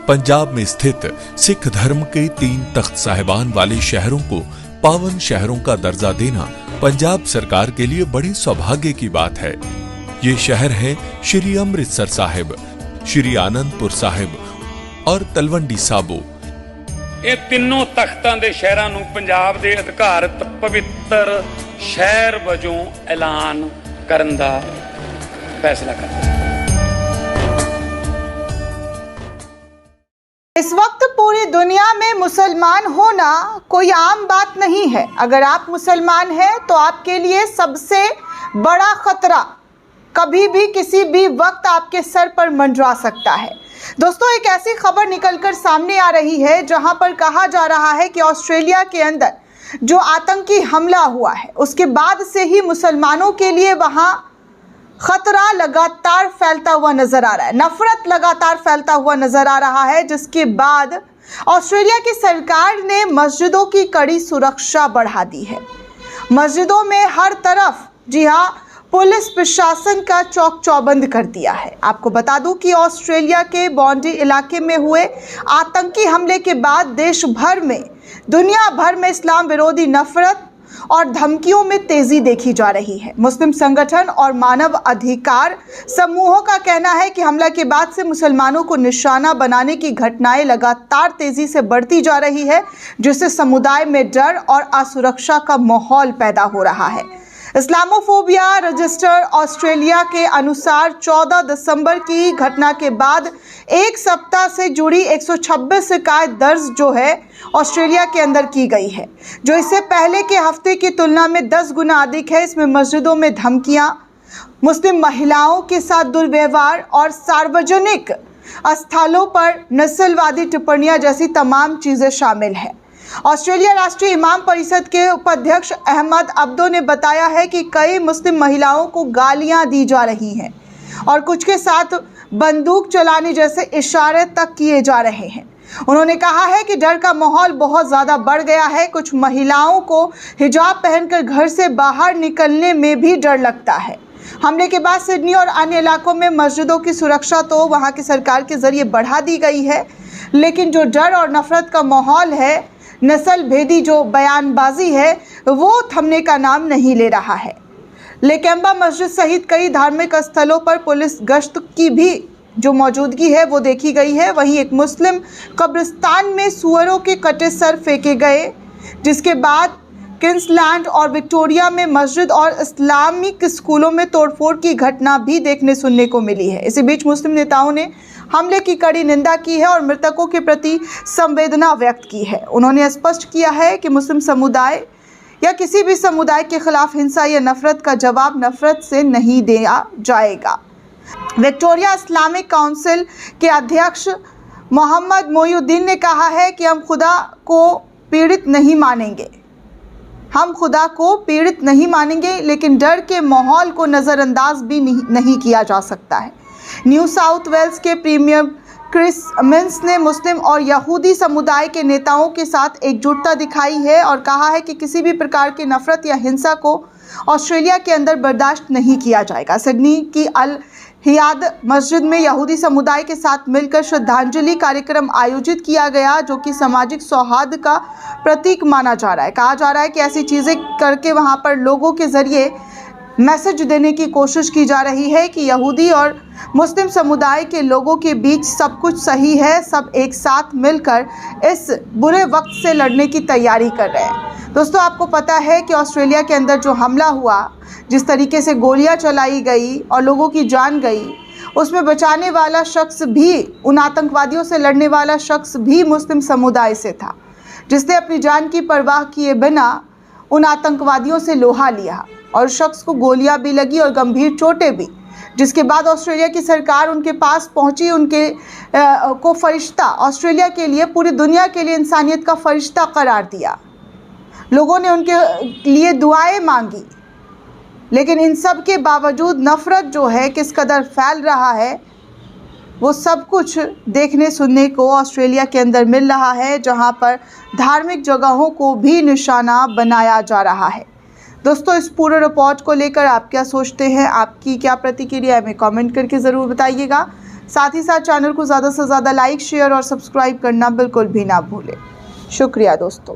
पंजाब में स्थित सिख धर्म के 3 तख्त साहिबान वाले शहरों को पावन शहरों का दर्जा देना पंजाब सरकार के लिए बड़े सौभाग्य की बात है। ये शहर है श्री अमृतसर साहिब, श्री आनंदपुर साहिब और तलवंडी साबो। ਇਹ ਤਿੰਨੋਂ ਤਖਤਾਂ ਦੇ ਸ਼ਹਿਰਾਂ ਨੂੰ ਪੰਜਾਬ ਦੇ ਅਧਿਕਾਰਤ ਪਵਿੱਤਰ ਸ਼ਹਿਰ ਵਜੋਂ ਐਲਾਨ ਕਰਨ ਦਾ फैसला करता है। इस वक्त पूरी दुनिया में मुसलमान होना कोई आम बात नहीं है। अगर आप मुसलमान हैं तो आपके लिए सबसे बड़ा खतरा कभी भी किसी भी वक्त आपके सर पर मंडरा सकता है। दोस्तों, एक ऐसी खबर निकलकर सामने आ रही है जहां पर कहा जा रहा है कि ऑस्ट्रेलिया के अंदर जो आतंकी हमला हुआ है उसके बाद से ही मुसलमानों के लिए वहां खतरा लगातार फैलता हुआ नजर आ रहा है, नफरत लगातार फैलता हुआ नजर आ रहा है, जिसके बाद ऑस्ट्रेलिया की सरकार ने मस्जिदों की कड़ी सुरक्षा बढ़ा दी है। मस्जिदों में हर तरफ, जी हाँ, पुलिस प्रशासन का चौक चौबंद कर दिया है। आपको बता दूं कि ऑस्ट्रेलिया के बॉन्डी इलाके में हुए आतंकी हमले के बाद देश भर में, दुनिया भर में इस्लाम विरोधी नफरत और धमकियों में तेजी देखी जा रही है। मुस्लिम संगठन और मानव अधिकार समूहों का कहना है कि हमला के बाद से मुसलमानों को निशाना बनाने की घटनाएं लगातार तेजी से बढ़ती जा रही है, जिससे समुदाय में डर और असुरक्षा का माहौल पैदा हो रहा है। इस्लामोफोबिया रजिस्टर ऑस्ट्रेलिया के अनुसार 14 दिसंबर की घटना के बाद एक सप्ताह से जुड़ी 126 शिकायत दर्ज जो है ऑस्ट्रेलिया के अंदर की गई है, जो इससे पहले के हफ्ते की तुलना में 10 गुना अधिक है। इसमें मस्जिदों में धमकियां, मुस्लिम महिलाओं के साथ दुर्व्यवहार और सार्वजनिक स्थलों पर नस्लवादी टिप्पणियां जैसी तमाम चीज़ें शामिल हैं। ऑस्ट्रेलिया राष्ट्रीय इमाम परिषद के उपाध्यक्ष अहमद अब्दो ने बताया है कि कई मुस्लिम महिलाओं को गालियां दी जा रही हैं और कुछ के साथ बंदूक चलाने जैसे इशारे तक किए जा रहे हैं। उन्होंने कहा है कि डर का माहौल बहुत ज़्यादा बढ़ गया है। कुछ महिलाओं को हिजाब पहनकर घर से बाहर निकलने में भी डर लगता है। हमले के बाद सिडनी और अन्य इलाकों में मस्जिदों की सुरक्षा तो वहाँ की सरकार के ज़रिए बढ़ा दी गई है, लेकिन जो डर और नफरत का माहौल है, नस्ल भेदी जो बयानबाजी है, वो थमने का नाम नहीं ले रहा है। लेकेम्बा मस्जिद सहित कई धार्मिक स्थलों पर पुलिस गश्त की भी जो मौजूदगी है वो देखी गई है। वहीं एक मुस्लिम कब्रिस्तान में सुअरों के कटे सर फेंके गए, जिसके बाद किंग्सलैंड और विक्टोरिया में मस्जिद और इस्लामिक स्कूलों में तोड़फोड़ की घटना भी देखने सुनने को मिली है। इसी बीच मुस्लिम नेताओं ने हमले की कड़ी निंदा की है और मृतकों के प्रति संवेदना व्यक्त की है। उन्होंने स्पष्ट किया है कि मुस्लिम समुदाय या किसी भी समुदाय के खिलाफ हिंसा या नफरत का जवाब नफरत से नहीं दिया जाएगा। विक्टोरिया इस्लामिक काउंसिल के अध्यक्ष मोहम्मद मोयुद्दीन ने कहा है कि हम खुदा को पीड़ित नहीं मानेंगे, लेकिन डर के माहौल को नज़रअंदाज भी नहीं किया जा सकता है। न्यू साउथ वेल्स के प्रीमियर क्रिस मिन्स ने मुस्लिम और यहूदी समुदाय के नेताओं के साथ एकजुटता दिखाई है और कहा है कि किसी भी प्रकार की नफरत या हिंसा को ऑस्ट्रेलिया के अंदर बर्दाश्त नहीं किया जाएगा। सिडनी की अल हियाद मस्जिद में यहूदी समुदाय के साथ मिलकर श्रद्धांजलि कार्यक्रम आयोजित किया गया, जो कि सामाजिक सौहार्द का प्रतीक माना जा रहा है। कहा जा रहा है कि ऐसी चीज़ें करके वहाँ पर लोगों के ज़रिए मैसेज देने की कोशिश की जा रही है कि यहूदी और मुस्लिम समुदाय के लोगों के बीच सब कुछ सही है, सब एक साथ मिलकर इस बुरे वक्त से लड़ने की तैयारी कर रहे हैं। दोस्तों, आपको पता है कि ऑस्ट्रेलिया के अंदर जो हमला हुआ, जिस तरीके से गोलियां चलाई गई और लोगों की जान गई, उसमें बचाने वाला शख्स भी, उन आतंकवादियों से लड़ने वाला शख्स भी मुस्लिम समुदाय से था, जिसने अपनी जान की परवाह किए बिना उन आतंकवादियों से लोहा लिया और शख्स को गोलियां भी लगी और गंभीर चोटें भी, जिसके बाद ऑस्ट्रेलिया की सरकार उनके पास पहुंची, उनके को फरिश्ता, ऑस्ट्रेलिया के लिए, पूरी दुनिया के लिए इंसानियत का फरिश्ता करार दिया। लोगों ने उनके लिए दुआएं मांगी, लेकिन इन सब के बावजूद नफरत जो है किस कदर फैल रहा है, वो सब कुछ देखने सुनने को ऑस्ट्रेलिया के अंदर मिल रहा है, जहां पर धार्मिक जगहों को भी निशाना बनाया जा रहा है। दोस्तों, इस पूरे रिपोर्ट को लेकर आप क्या सोचते हैं, आपकी क्या प्रतिक्रिया है, हमें कमेंट करके ज़रूर बताइएगा। साथ ही साथ चैनल को ज़्यादा से ज़्यादा लाइक, शेयर और सब्सक्राइब करना बिल्कुल भी ना भूलें। शुक्रिया दोस्तों।